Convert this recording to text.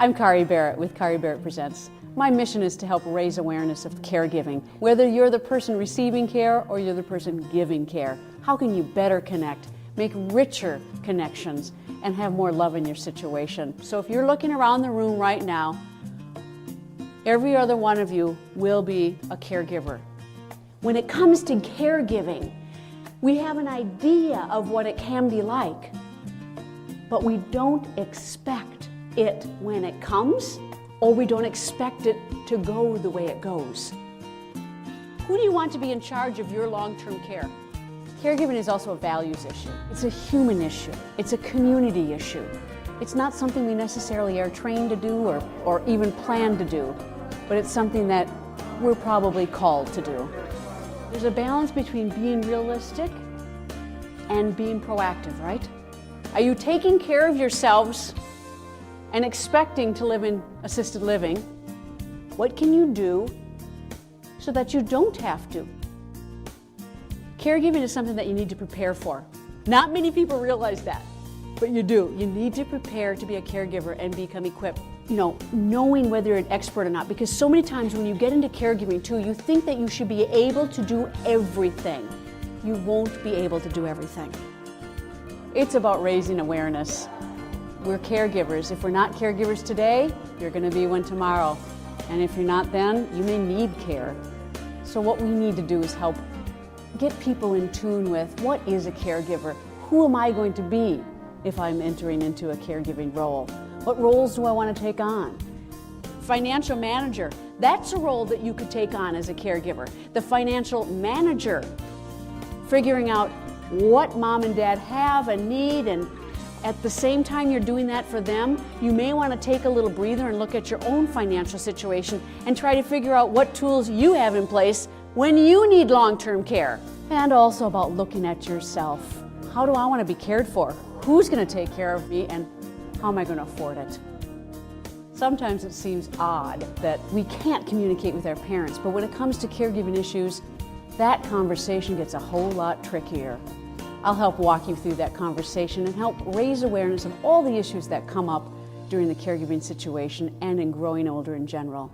I'm Kari Berit with Kari Berit Presents. My mission is to help raise awareness of caregiving. Whether you're the person receiving care or you're the person giving care, how can you better connect, make richer connections, and have more love in your situation? So if you're looking around the room right now, every other one of you will be a caregiver. When it comes to caregiving, we have an idea of what it can be like, but we don't expect it when it comes, or we don't expect it to go the way it goes. Who do you want to be in charge of your long-term care? Caregiving is also a values issue. It's a human issue. It's a community issue. It's not something we necessarily are trained to do or even plan to do, but it's something that we're probably called to do. There's a balance between being realistic and being proactive, right? Are you taking care of yourselves and expecting to live in assisted living? What can you do so that you don't have to? Caregiving is something that you need to prepare for. Not many people realize that, but you do. You need to prepare to be a caregiver and become equipped. Knowing whether you're an expert or not, because so many times when you get into caregiving too, you think that you should be able to do everything. You won't be able to do everything. It's about raising awareness. We're caregivers. If we're not caregivers today, you're going to be one tomorrow. And if you're not then, you may need care. So what we need to do is help get people in tune with what is a caregiver? Who am I going to be if I'm entering into a caregiving role? What roles do I want to take on? Financial manager, that's a role that you could take on as a caregiver. The financial manager, figuring out what mom and dad have and need, and at the same time you're doing that for them, you may want to take a little breather and look at your own financial situation and try to figure out what tools you have in place when you need long-term care. And also about looking at yourself. How do I want to be cared for? Who's going to take care of me, and how am I going to afford it? Sometimes it seems odd that we can't communicate with our parents, but when it comes to caregiving issues, that conversation gets a whole lot trickier. I'll help walk you through that conversation and help raise awareness of all the issues that come up during the caregiving situation and in growing older in general.